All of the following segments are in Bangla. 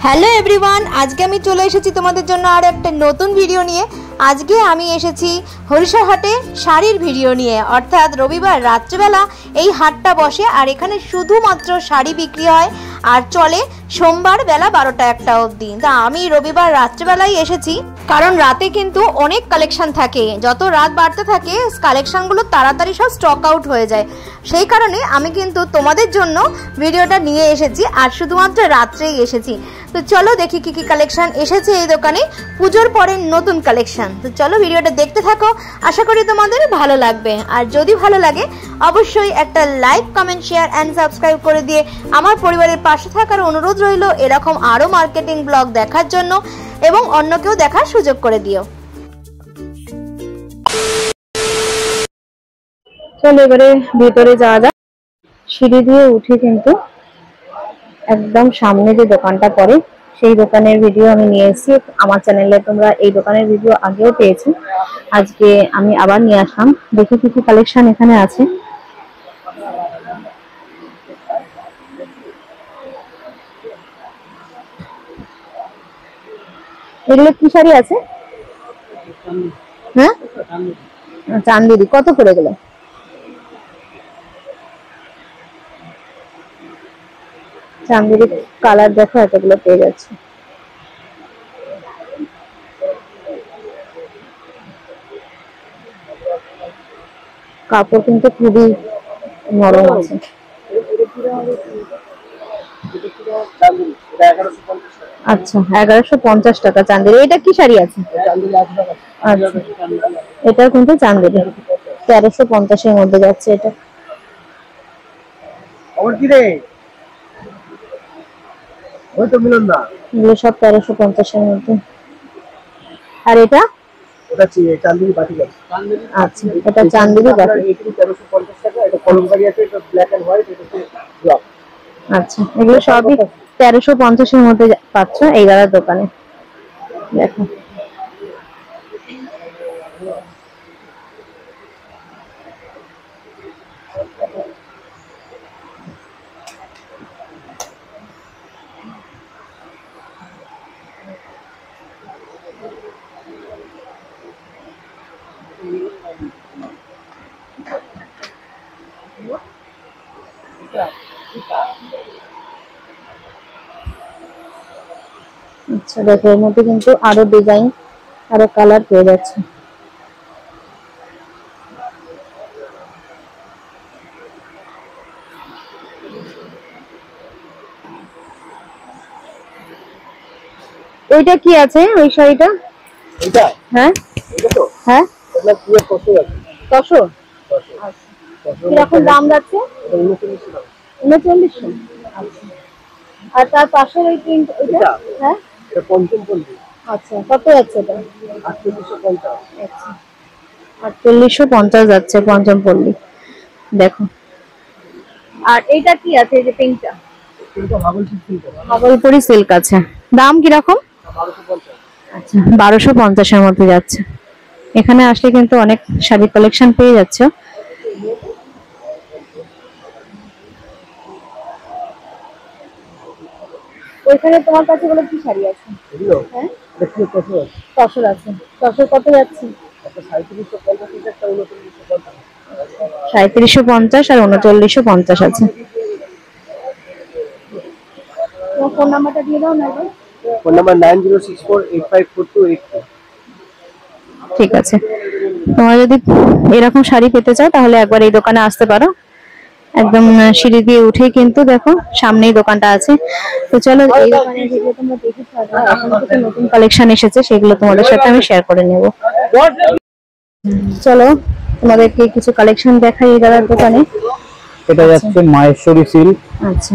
হ্যালো এভরিওয়ান, আজকে আমি চলে এসেছি তোমাদের জন্য আর একটা নতুন ভিডিও নিয়ে। আজকে আমি এসেছি হরিষাহাটে শাড়ির ভিডিও নিয়ে, অর্থাৎ রবিবার রাত্রেবেলা এই হাটটা বসে আর এখানে শুধুমাত্র শাড়ি বিক্রি হয় আর চলে সোমবার বেলা 12টা-1টা অবধি। তা আমি রবিবার রাত্রেবেলায় এসেছি কারণ রাতে কিন্তু অনেক কালেকশন থাকে, যত রাত বাড়তে থাকে কালেকশনগুলো তাড়াতাড়ি সব স্টক আউট হয়ে যায়। সেই কারণে আমি কিন্তু তোমাদের জন্য ভিডিওটা নিয়ে এসেছি আর শুধুমাত্র রাত্রেই এসেছি। তো চলো দেখি কি কি কালেকশন এসেছে এই দোকানে, পুজোর পরে নতুন কালেকশন। তো চলো ভিডিওটা দেখতে থাকো, আশা করি তোমাদের ভালো লাগবে। আর যদি ভালো লাগে অবশ্যই একটা like, comment, share and subscribe করে দিয়ে আমার পরিবারের পাশে থাকার অনুরোধ রইল। এরকম আরও মার্কেটিং ব্লগ দেখার জন্য এবং অন্যকেও দেখার সুযোগ করে দিও। চলো এবারে ভিতরে যাওয়া যাক। সিঁড়ি দিয়ে উঠে কিন্তু একদম সামনে যে দোকানটা পড়ে সেই দোকানের ভিডিও আমি নিয়ে এসেছি আমার চ্যানেলে। তোমরা এই দোকানের ভিডিও আগেও পেয়েছো, আজকে আমি আবার নিয়ে আসলাম। দেখি কি কি কালেকশন এখানে আছে। এগুলো কি শাড়ি আছে? হ্যাঁ, চান্দেরি। কত করে গেল? চান্দেরি কালার দেখো, এতগুলো পেয়ে যাচ্ছে। কাপড় কিন্তু খুবই নরম আছে। আচ্ছা, 1150 টাকা চান্দেরি। এটা কি শাড়ি আছে? আচ্ছা, এটা কিন্তু চান্দেরি 1350-এর মধ্যে যাচ্ছে। এটা এগুলো সব 1350-এর মধ্যে। আর এটা চান্দেরি বাটি। আচ্ছা, এটা চান্দেরি বাটি 1350 টাকা। এটা কলমকারী আছে, এটা ব্ল্যাক এন্ড হোয়াইট, এটা ব্লক। আচ্ছা, এগুলো সবই 1350-এর মধ্যে পাচ্ছ এই দাদার দোকানে। দেখো আচ্ছা, দেখো এর মধ্যে কিন্তু আরো ডিজাইন, আরো কালার পেয়ে যাচ্ছে। ওইটা কি আছে ওই শাড়িটা? এটা হ্যাঁ, এটা তো হ্যাঁ, এটা কি কত আছে? 100। আচ্ছা, কিরকম দাম যাচ্ছে? 3900। আচ্ছা, আর তার পাশের ওই প্রিন্ট এটা? হ্যাঁ, এটা পঞ্চম পল্লী। আচ্ছা, কত যাচ্ছে এটা? 4850। আচ্ছা, 4850 যাচ্ছে পঞ্চম পল্লী। দেখো, আর এইটা কি আছে এই যে পিঙ্কটা? এটা ভাগলপুরি সিল্ক আছে। দাম কি রকম? 1250। আচ্ছা, 1250-এর মধ্যে যাচ্ছে। এখানে আসলে কিন্তু অনেক শাড়ি কালেকশন পেয়ে যাচ্ছে। ওইখানে তোমার কাছে বলে কি শাড়ি আছে? হ্যাঁ, তসর আছে। তসর কত যাচ্ছে? 3750 আর 3950 আছে। তোমার ফোন নাম্বারটা দিয়ে দাও না। Phone number 9064854282। ঠিক আছে, তোমরা যদি এরকম শাড়ি পেতে চাও তাহলে একবার এই দোকানে আসতে পারো। একদম সিঁড়ি দিয়ে উঠে কিন্তু দেখো সামনেই দোকানটা আছে। তো চলো এই দোকানে যেগুলো তোমরা দেখেছো এখন থেকে নতুন কালেকশন এসেছে সেগুলো তোমাদের সাথে আমি শেয়ার করে নেব। চলো তোমাদেরকে কিছু কালেকশন দেখাই এই দাদার দোকানে। এটা যাচ্ছে মাহেশ্বরী সিল্ক। আচ্ছা,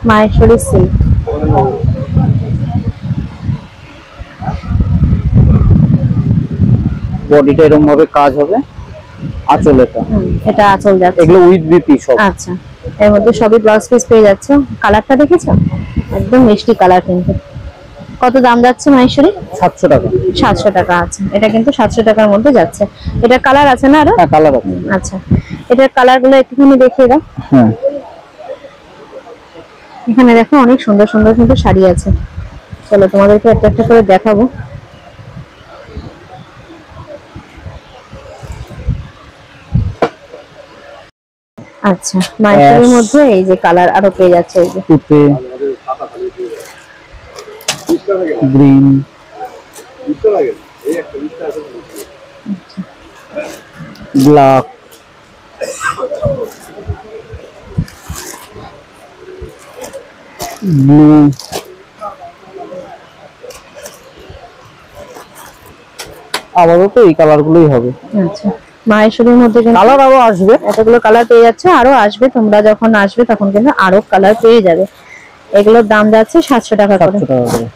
মাহেশ্বরী সিল্ক। বডিটা এরকম ভাবে কাজ হবে, আঁচল এটা আঁচল যাচ্ছে। এগুলো উইথ বিপি সব। আচ্ছা, এর মধ্যে সবই ব্লাউজ পিস পেয়ে যাচ্ছে। কালারটা দেখেছো? একদম মিষ্টি কালার। কিন্তু কত দাম যাচ্ছে মাহেশ্বরী? 700 টাকা। 700 টাকা আছে। এটা কিন্তু 700 টাকার মধ্যে যাচ্ছে। এটা কালার আছে না আরো? হ্যাঁ, কালার আছে। আচ্ছা, এটার কালারগুলো একটুখানি দেখিয়ে দাও। হ্যাঁ, এখানে দেখো অনেক সুন্দর সুন্দর কিন্তু শাড়ি আছে। চলো তোমাদেরকে একটা একটা করে দেখাবো। আচ্ছা, মাইশোরের মধ্যে এই যে কালার আরো পেয়ে যাচ্ছে, এই যে তুতে, গ্রিন, ব্ল্যাক, ব্লু, আপাতত এই কালার গুলোই হবে। আচ্ছা, মাহেশ্বরীর মধ্যে কালার আরো আসবে, এতগুলো কালার পেয়ে যাচ্ছে, আরো আসবে। তোমরা যখন আসবে তখন কিন্তু আরো কালার পেয়ে যাবে। এগুলোর দাম যাচ্ছে 700 টাকা করে। 700 টাকা করে।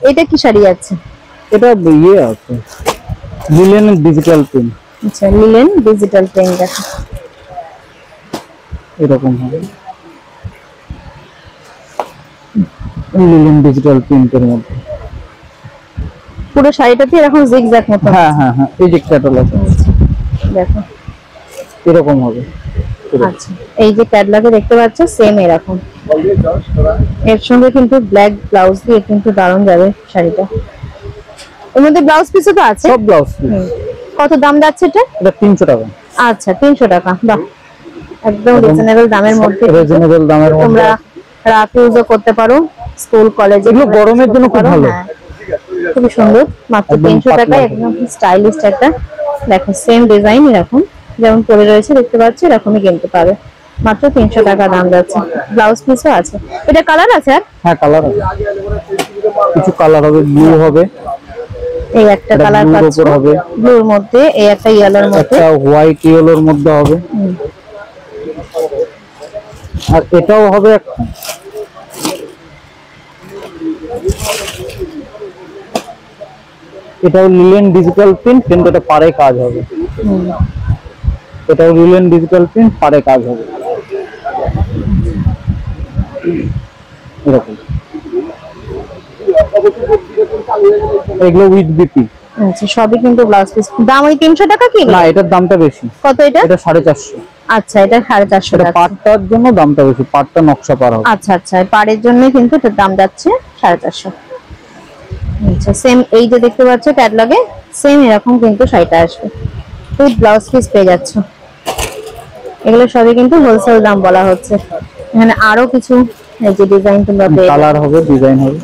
এটা কি শাড়ি আছে? এটা ইয়ে আছে, লিলেন ডিজিটাল প্রিন্ট। আচ্ছা, লিলেন ডিজিটাল প্রিন্ট আছে, এরকম হবে লিলেন ডিজিটাল প্রিন্টের মধ্যে। পুরো শাড়িটাতে এরকম জিগজ্যাগ মতো। হ্যাঁ হ্যাঁ হ্যাঁ, এই যে ক্যাটালগ দেখো এরকম হবে। আচ্ছা, এই যে ক্যাটালগে দেখতে পাচ্ছ সেম এরকম। এর সঙ্গে কিন্তু ব্ল্যাক ব্লাউজ দিয়ে কিন্তু দারুণ যাবে শাড়িটা। এর মধ্যে ব্লাউজ পিসও তো আছে? সব ব্লাউজ। কত দাম যাচ্ছে এটা? এটা 300 টাকা। আচ্ছা, 300 টাকা। বাহ, একদম রিজনেবল দামের মধ্যে। রিজনেবল দামের মধ্যে তোমরা রাফ ইউজও করতে পারো, স্কুল কলেজে। এগুলো গরমের জন্য খুব ভালো। খুব সুন্দর, মাত্র 300 টাকায় একদম স্টাইলিশ একটা। দেখো সেম ডিজাইন এরকম যেমন পরে রয়েছে দেখতে পাচ্ছ, এরকমই কিনতে পাবে। মাত্র 300 টাকা দাম যাচ্ছে। ব্লাউজ পিসও আছে। এটা কালার আছে? আর হ্যাঁ, কালার আছে, কিছু কালার হবে, ব্লু হবে, এই একটা কালার পাচ্ছ ব্লুর মধ্যে, এই একটা ইয়েলোর মধ্যে, একটা হোয়াইট ইয়েলোর মধ্যে হবে, আর এটাও হবে একটা। এটাও লিলেন ডিজিটাল প্রিন্ট, কিন্তু এটা পারে কাজ হবে। এটাও লিলেন ডিজিটাল প্রিন্ট, পারে কাজ হবে এরকম। এগুলো উইথ বিপি। আচ্ছা, সবই কিন্তু ব্লাউজ পিস। দাম ওই 300 টাকা কি? না, এটার দামটা বেশি। কত এটা? এটা 450। আচ্ছা, এটা 450 এটা টাকা। পাটটার জন্য দামটা বেশি, পাটটা নকশা পার হবে। আচ্ছা আচ্ছা, পাড়ের জন্য কিন্তু এটার দাম যাচ্ছে 450। আচ্ছা, সেম এই যে দেখতে পাচ্ছ ক্যাটালগে সেম এরকম কিন্তু শাড়িটা আসবে, উইথ ব্লাউজ পিস পেয়ে যাচ্ছ। এগুলো সবই কিন্তু হোলসেল দাম বলা হচ্ছে। এখানে আরো কিছু এই যে ডিজাইন তোমরা পেয়ে যাবে, কালার হবে, ডিজাইন হবে।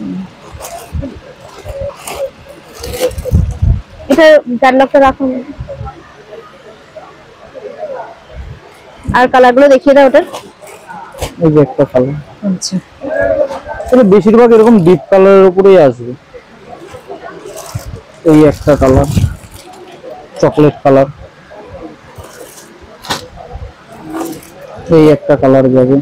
এটা ক্যাটালগটা রাখো আর কালারগুলো দেখিয়ে দাও ওটার। এই যে একটা কালার। আচ্ছা, এটা বেশিরভাগ এরকম ডিপ কালারের উপরেই আসবে। এই একটা কালার, চকলেট কালার। এই একটা কালার যাবে।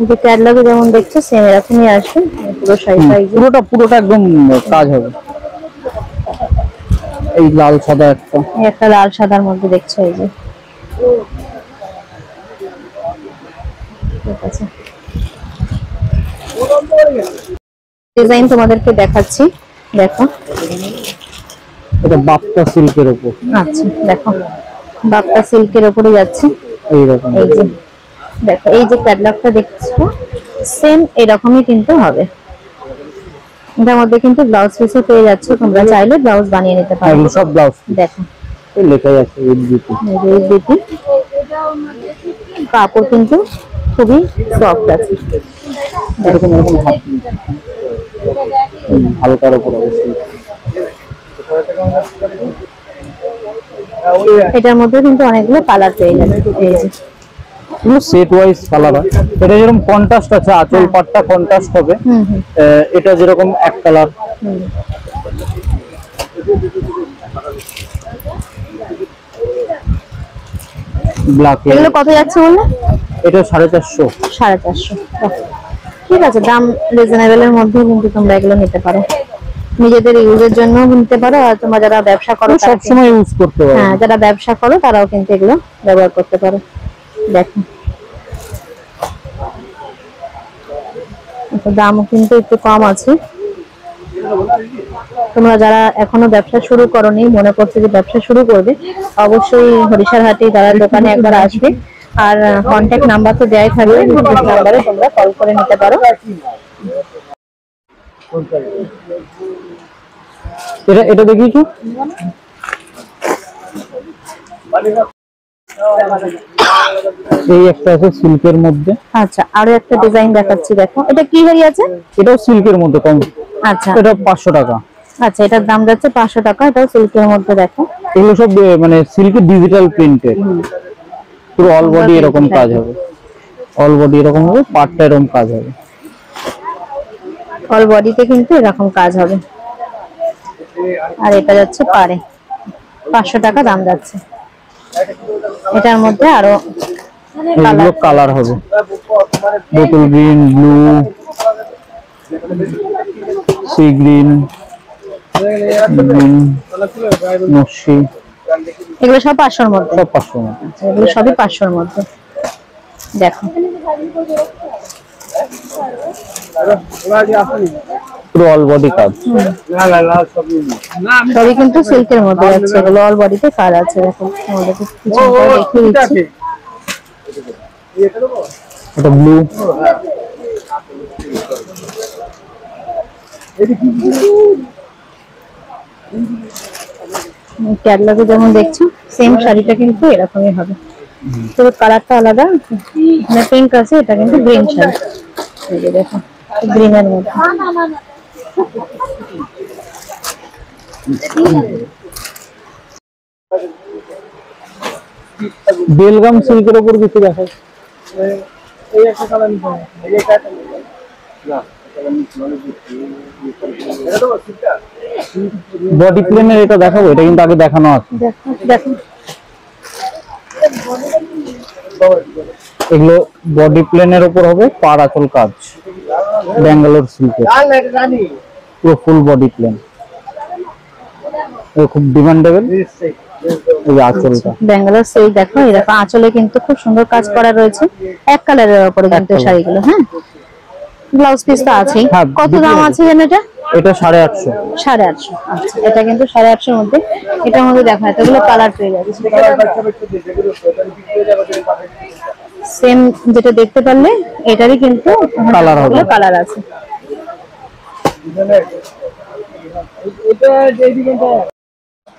যে ক্যাটালগে যেমন দেখছো সেম এরকমই আসবে পুরো শাড়িটা। পুরোটা একদম কাজ হবে। এই লাল সাদা একটা, এই একটা লাল সাদার মধ্যে দেখছো, এই যে ঠিক আছে। ডিজাইন তোমাদেরকে দেখাচ্ছি, দেখো। এটা বাপ্তা সিল্কের উপর। আচ্ছা, দেখো বাপ্তা সিল্কের উপরে যাচ্ছে এইরকম। এই যে দেখো, এই যে ক্যাটালগটা দেখছো সেম এরকমই কিন্তু হবে। এটার মধ্যে কিন্তু ব্লাউজ পিসও পেয়ে যাচ্ছ, তোমরা চাইলে ব্লাউজ বানিয়ে নিতে পারো। এগুলো সব ব্লাউজ। দেখো এই লেখাই আছে এইচবিপি। এইচবিপি। কাপড় কিন্তু খুবই সফট আছে, এরকম এরকম হালকার উপর অবশ্যই। এটার মধ্যে কিন্তু অনেকগুলো কালার পেয়ে যাবে। এই যে এগুলো সেট ওয়াইজ কালার হয়। এটা যেরকম কন্ট্রাস্ট আছে, আঁচল পাটটা কন্ট্রাস্ট হবে। এটা যেরকম এক কালার। ব্ল্যাক। এগুলো কত যাচ্ছে বললে? এটা 450। 450। ঠিক আছে, দাম রিজনেবল এর মধ্যে কিন্তু তোমরা এগুলো নিতে পারো, নিজেদের ইউজের জন্য নিতে পারো। আর তোমরা যারা ব্যবসা করো সব সময় ইউজ করতে পারো। হ্যাঁ, যারা ব্যবসা করো তারাও কিন্তু এগুলো ব্যবহার করতে পারো। দেখো দামও কিন্তু একটু কম আছে। তোমরা যারা এখনো ব্যবসা শুরু করোনি, মনে করছো যে ব্যবসা শুরু করবে, অবশ্যই হরিশার হাটে তারা দোকানে একবার আসবে। আর কন্ট্যাক্ট নাম্বার তো দেয়াই থাকবে, নাম্বারে তোমরা কল করে নিতে পারো। এটা দেখিয়েছো? এই একটা আছে সিল্কের মধ্যে। আচ্ছা, আরো একটা ডিজাইন দেখাচ্ছি, দেখো এটা কি হাড়ি আছে? এটাও সিল্কের মধ্যে কম। আচ্ছা, এটা 500 টাকা। আচ্ছা, এটার দাম যাচ্ছে 500 টাকা। এটাও সিল্কের মধ্যে, দেখো এগুলো সব মানে সিল্কের ডিজিটাল প্রিন্টেড, পুরো অল বডি এরকম কাজ হবে। অল বডি এরকম হবে, পাটটা এরকম কাজ হবে। অল বডিতে কিন্তু এরকম কাজ হবে। আর এটা যাচ্ছে পারে 500 টাকা দাম যাচ্ছে। এটার মধ্যে আরো এগুলো কালার হবে, বোতল গ্রিন, ব্লু, সি গ্রিন, নকশি। এগুলো সব 500 এর মধ্যে। সব 500 মধ্যে। এগুলো সবই 500 এর মধ্যে। দেখো পুরো অল বডি কাজ। সবই কিন্তু সিল্কের মধ্যে যাচ্ছে। এগুলো অল বডিতে কাজ আছে। দেখো তোমাদেরকে পিছনটা দেখিয়ে দিচ্ছি। এটা ব্লু, ক্যাটালগে যেমন দেখছো সেম শাড়িটা কিন্তু এরকমই হবে, তবে কালারটা আলাদা। এখানে পিঙ্ক আছে, এটা কিন্তু গ্রিন শাড়ি। এই যে দেখো গ্রিনের মধ্যে। বেলগাম সিল্কের উপর কিছু দেখা। বডি প্লেনের এটা দেখাবো, এটা কিন্তু আগে দেখানো আছে। দেখো এগুলো বডি প্লেনের উপর হবে, পার আঁচল কাজ, ব্যাঙ্গালোর সিল্কের, পুরো ফুল বডি প্লেন। খুব ডিমান্ডেবল এই আঁচলটা। ব্যাঙ্গালোর সিল্ক। দেখো এরকম আঁচলে কিন্তু খুব সুন্দর কাজ করা রয়েছে, এক কালারের উপরে কিন্তু শাড়িগুলো। হ্যাঁ, ব্লাউজ পিস তো আছেই। কত দাম আছে জানো এটা? এটা 850। 850। আচ্ছা, এটা কিন্তু 850 এর মধ্যে। এটার মধ্যে দেখো এতগুলো কালার পেয়ে যাচ্ছে। সেম যেটা দেখতে পারলে এটারই কিন্তু কালার হবে, কালার আছে।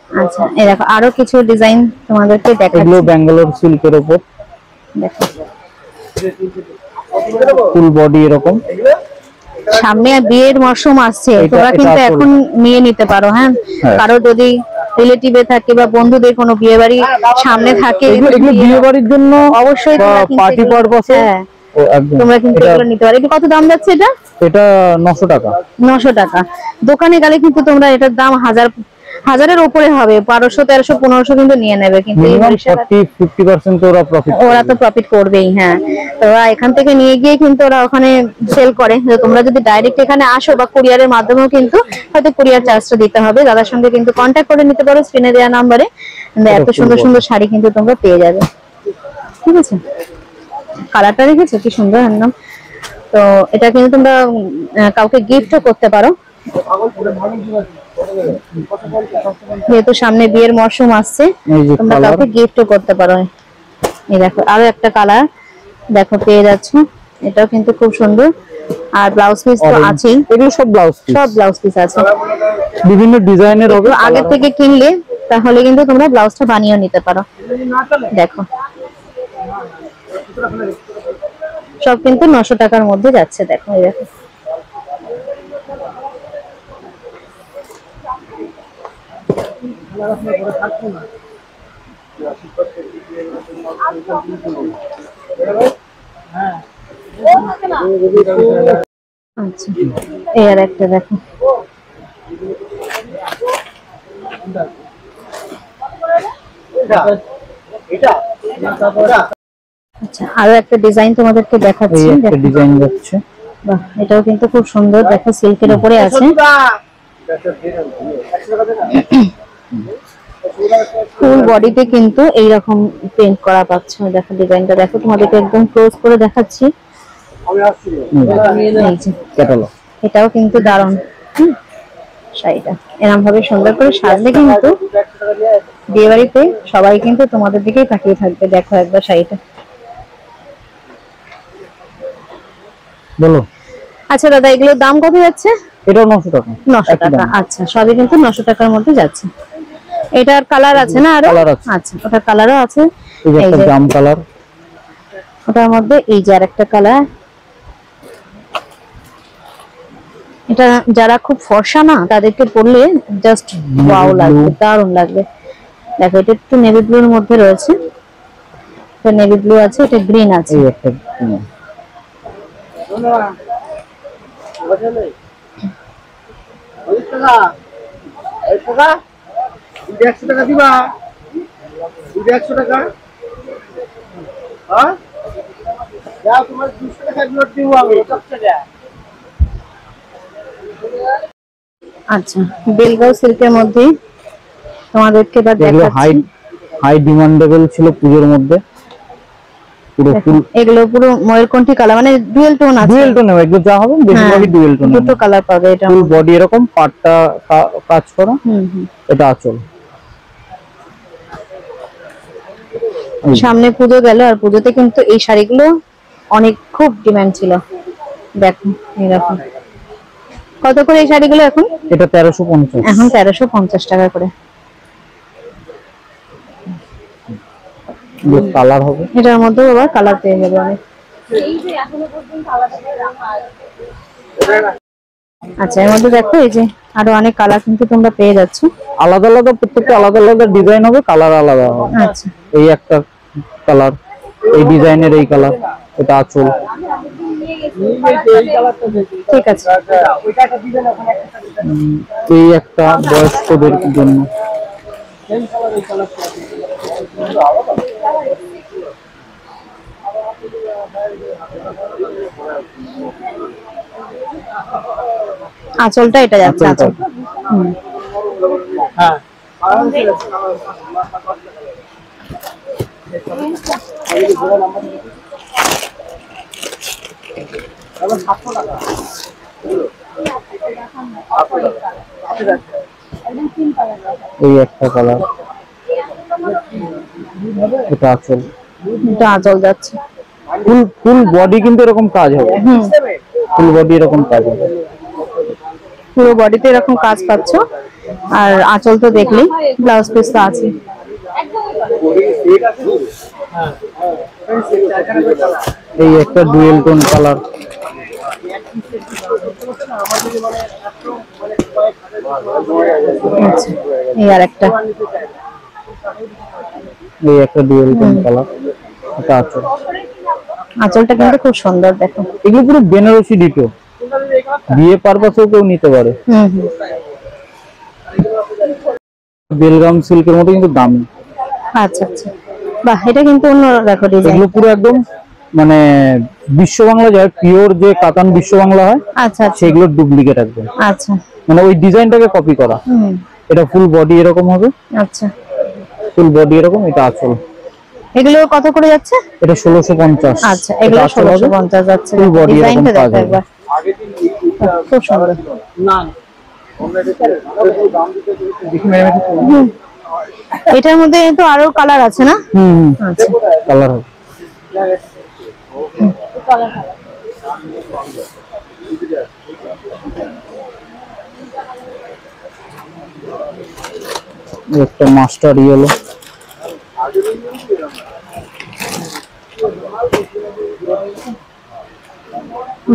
আচ্ছা, এই দেখো আরো কিছু ডিজাইন তোমাদেরকে দেখাচ্ছি। এগুলো ব্যাঙ্গালোর সিল্কের উপর, দেখো ফুল বডি এরকম। সামনে বিয়ের মরশুম আসছে, তোমরা কিন্তু এখন নিয়ে নিতে পারো। হ্যাঁ, কারো যদি রিলেটিভে থাকে বা বন্ধুদের কোনো বিয়ে বাড়ি সামনে থাকে, এগুলো বিয়ে বাড়ির জন্য অবশ্যই পার্টি পারপাসে তোমরা কিন্তু এগুলো নিতে পারো। কত দাম যাচ্ছে এটা? এটা 900 টাকা। 900 টাকা। দোকানে গেলে কিন্তু তোমরা এটার দাম হাজারের উপরে হবে, 1200, 1300, 1500 কিন্তু নিয়ে নেবে। কিন্তু 40-50% ওরা তো প্রফিট করবেই। হ্যাঁ, ওরা এখান থেকে নিয়ে গিয়ে কিন্তু ওরা ওখানে সেল করে। তোমরা যদি ডাইরেক্ট এখানে আসো বা কুরিয়ারের মাধ্যমেও কিন্তু হয়তো কুরিয়ার চার্জটা দিতে হবে। দাদার সঙ্গে কিন্তু কন্ট্যাক্ট করে নিতে পারো স্ক্রিনে দেওয়া নাম্বারে। এত সুন্দর সুন্দর শাড়ি কিন্তু তোমরা পেয়ে যাবে। ঠিক আছে, কালারটা রেখেছো কি সুন্দর একদম। তো এটা কিন্তু তোমরা কাউকে গিফটও করতে পারো, যেহেতু সামনে বিয়ের মরশুম আসছে। তোমরা কাউকে গিফটও করতে পারো। এই দেখো আরো একটা কালার দেখো পেয়ে যাচ্ছ, এটাও কিন্তু খুব সুন্দর। আর ব্লাউজ পিস তো আছেই। এগুলো সব ব্লাউজ পিস আছে, বিভিন্ন ডিজাইনের হবে। আগে থেকে কিনলে তাহলে কিন্তু তোমরা ব্লাউজটা বানিয়ে নিতে পারো। দেখো সব কিন্তু 900 টাকার মধ্যে যাচ্ছে। দেখো এই দেখো আচ্ছা, এই আর একটা দেখো। আচ্ছা, আরো একটা ডিজাইন তোমাদেরকে দেখাচ্ছি। ডিজাইন যাচ্ছে, বাহ, এটাও কিন্তু খুব সুন্দর। দেখো সিল্কের উপরে আছে, ফুল বডিতে কিন্তু এইরকম পেইন্ট করা পাচ্ছ। দেখো ডিজাইনটা দেখো, তোমাদেরকে একদম ক্লোজ করে দেখাচ্ছি। এটাও কিন্তু দারুণ। শাড়িটা এরকম ভাবে সুন্দর করে সাজলে কিন্তু বিয়ে বাড়িতে সবাই কিন্তু তোমাদের দিকেই তাকিয়ে থাকবে। দেখো একবার শাড়িটা। বলো। আচ্ছা দাদা, এগুলোর দাম কত যাচ্ছে? এটাও 900 টাকা। 900 টাকা। আচ্ছা, সবই কিন্তু 900 টাকার মধ্যে যাচ্ছে। এটার কালার আছে না আরো? কালার আছে। আচ্ছা, ওটার কালারও আছে। এই যে এই একটা যে জাম কালার, ওটার মধ্যে এই যে আরেকটা কালার। এটা যারা খুব ফর্সা না তাদেরকে পরলে জাস্ট ওয়াও লাগবে, দারুণ লাগবে। দেখো এটা একটু নেভি ব্লুর মধ্যে রয়েছে। এটা নেভি ব্লু আছে, এটা গ্রিন আছে। এই একটা আচ্ছা, বেলগাঁও সিল্কের মধ্যে তোমাদেরকে এবার দেখাচ্ছি। হাই ডিমান্ডেবল ছিল পুজোর মধ্যে। পুরো ফুল এগুলো পুরো ময়ূরকণ্ঠী কালার, মানে ডুয়েল টোন আছে। ডুয়েল টোন এগুলো যা হবে বেশিরভাগই ডুয়েল টোন। দুটো কালার পাবে। এটা ফুল বডি এরকম, পাটটা কাজ করা। এটা আঁচল। সামনে পুজো গেল, আর পুজোতে কিন্তু এই শাড়িগুলো অনেক খুব ডিমান্ড ছিল। দেখো এরকম। কত করে এই শাড়িগুলো এখন? এটা 1350। এখন 1350 টাকা করে। কালার হবে, এটার মধ্যে আবার কালার পেয়ে যাবে অনেক। আচ্ছা, এর মধ্যে দেখো এই যে আরো অনেক কালার কিন্তু তোমরা পেয়ে যাচ্ছ। আলাদা আলাদা, প্রত্যেকটা আলাদা আলাদা ডিজাইন হবে, কালার আলাদা হবে। আচ্ছা, এই একটা কালার, এই ডিজাইনের এই কালার, এটা আঁচল। ঠিক আছে। এই একটা বয়স্কদের জন্য। আঁচলটা এটা যাচ্ছে। আঁচল এই একটা কালার, এটা আঁচল। এটা আঁচল যাচ্ছে। ফুল বডি কিন্তু এরকম কাজ হবে। ফুল বডি এরকম কাজ হবে, পুরো বডিতে এরকম কাজ পাচ্ছ। আর আঁচল তো দেখলি, ব্লাউজ পিস তো আছে। এই একটা ডুয়েল টোন কালার। এই আর একটা, এই একটা ডুয়েল টোন কালার, এটা আঁচল। আঁচলটা কিন্তু খুব সুন্দর। দেখো এগুলো পুরো বেনারসি ডিটো, বিয়ে পারপাসেও কেউ নিতে পারে। বেলগাম সিল্কের মতো কিন্তু দামি। আচ্ছা আচ্ছা, বাহ, এটা কিন্তু অন্য। দেখো ডিজাইন, এগুলো পুরো একদম মানে বিশ্ব বাংলা যায়, পিওর যে কাতান বিশ্ব বাংলা হয়। আচ্ছা সেগুলো ডুপ্লিকেট একদম। আচ্ছা, মানে ওই ডিজাইনটাকে কপি করা। এটা ফুল বডি এরকম হবে। আচ্ছা, ফুল বডি এরকম, এটা আঁচল। এগুলো কত করে যাচ্ছে? এটা 1650। আচ্ছা, এগুলো 1650 যাচ্ছে। ফুল বডি এরকম ডিজাইনটা কাজ দেখো হবে। একবার, খুব সুন্দর। এটার মধ্যে তো আরো কালার আছে না? আচ্ছা, কালার হবে। একটা মাস্টার ইয়েলো।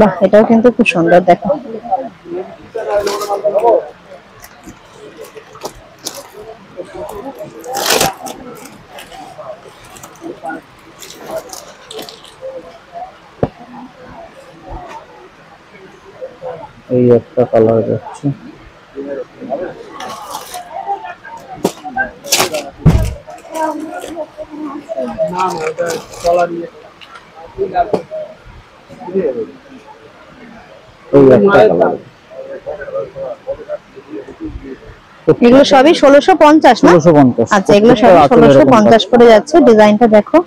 বাহ, এটাও কিন্তু খুব সুন্দর। দেখো এই একটা কালার যাচ্ছে। এগুলো সবই 1650 না? 1650। আচ্ছা, এগুলো সবই 1650 করে যাচ্ছে। ডিজাইনটা দেখো।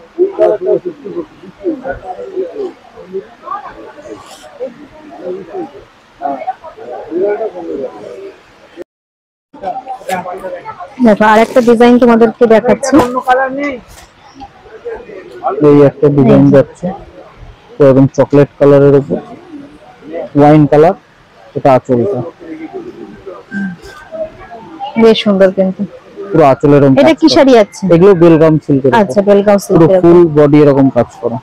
দেখো আরেকটা ডিজাইন তোমাদেরকে দেখাচ্ছি। এই একটা ডিজাইন যাচ্ছে তো একদম চকলেট কালারের উপর ওয়াইন কালার, এটা আঁচলটা বেশ সুন্দর কিন্তু পুরো আঁচলের এরকম। এটা কি শাড়ি আছে? এগুলো বেলগাম সিল্কের। আচ্ছা বেলগাম পুরো সিল্কের ফুল বডি এরকম কাজ করা।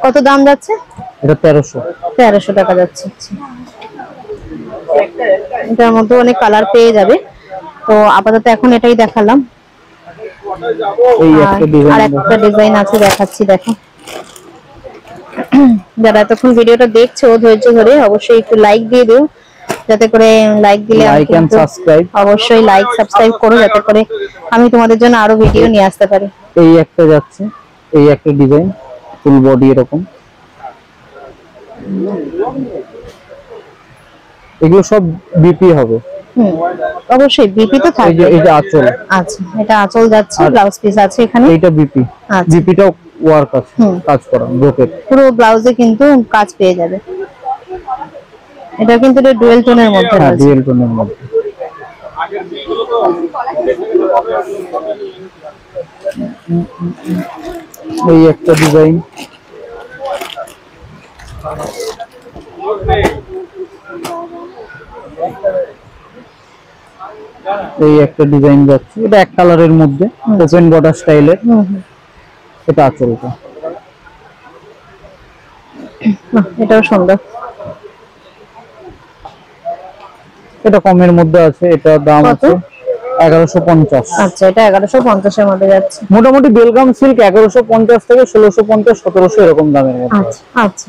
কত দাম যাচ্ছে? এটা 1300। 1300 টাকা যাচ্ছে। এটার মধ্যে অনেক কালার পেয়ে যাবে, তো আপাতত এখন এটাই দেখালাম। এই একটা আর ডিজাইন একটা ডিজাইন আছে দেখাচ্ছি, দেখো। যারা এতক্ষণ ভিডিওটা দেখছো ধৈর্য ধরে অবশ্যই একটু লাইক দিয়ে দিও, যাতে করে লাইক দিলে লাইক এন্ড সাবস্ক্রাইব, অবশ্যই লাইক সাবস্ক্রাইব করো, যাতে করে আমি তোমাদের জন্য আরো ভিডিও নিয়ে আসতে পারি। এই একটা যাচ্ছে, এই একটা ডিজাইন ফুল বডি এরকম। এগুলো সব বিপি হবে। অবশ্যই বিপি তো থাকবে। এই যে আঁচল। আচ্ছা এটা আঁচল যাচ্ছে, ব্লাউজ পিস আছে এখানে। এইটা বিপি। আচ্ছা। বিপিটাও ওয়ার্ক আছে, কাজ করা ব্রোকেট। পুরো ব্লাউজে কিন্তু কাজ পেয়ে যাবে। এটা কিন্তু ডুয়েল টোনের মধ্যে আছে। ডুয়েল টোনের মধ্যে। এই একটা ডিজাইন। এই একটা ডিজাইন যাচ্ছে, এটা এক কালারের মধ্যে ওপেন বর্ডার স্টাইলের। এটা আঁচলটা। এটাও সুন্দর। এটা কমের মধ্যে আছে, এটা দাম আছে 1150। আচ্ছা এটা 1150 এর মধ্যে যাচ্ছে। মোটামুটি বেলগাম সিল্ক 1150 থেকে 1650 1700 এরকম দামের মধ্যে। আচ্ছা আচ্ছা।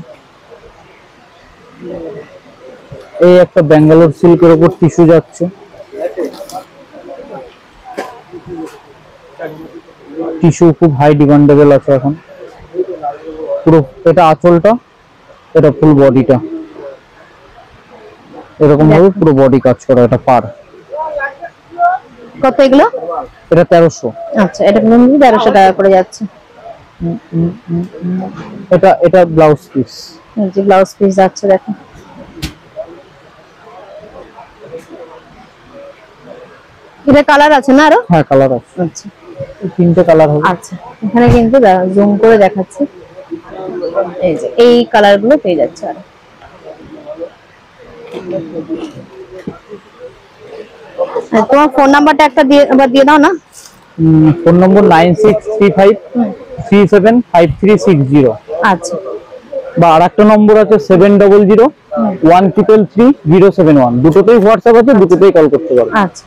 এই একটা ব্যাঙ্গালোর সিল্কের উপর টিস্যু যাচ্ছে। টিস্যু খুব হাই ডিমান্ডেবল আছে এখন। পুরো এটা আঁচলটা, এটা ফুল বডিটা এরকম ভাবে পুরো বডি কাজ করা। এটা পার। কত এগুলো? এটা 1300। আচ্ছা এটা কিন্তু 1300 টাকা করে যাচ্ছে। এটা ব্লাউজ পিস। এই যে ব্লাউজ পিস যাচ্ছে, দেখো। এটা কালার আছে না আরো? হ্যাঁ কালার আছে। আচ্ছা তিনটে কালার হবে। আচ্ছা এখানে কিন্তু জুম করে দেখাচ্ছি। এই যে এই কালার গুলো পেয়ে যাচ্ছে। আর তোমার ফোন নাম্বারটা একটা দিয়ে দাও না। ফোন নম্বর 9635375360। আচ্ছা। বা আরেকটা নম্বর আছে 7001333071। দুটোতেই হোয়াটসঅ্যাপ আছে, দুটোতেই কল করতে পারো। আচ্ছা।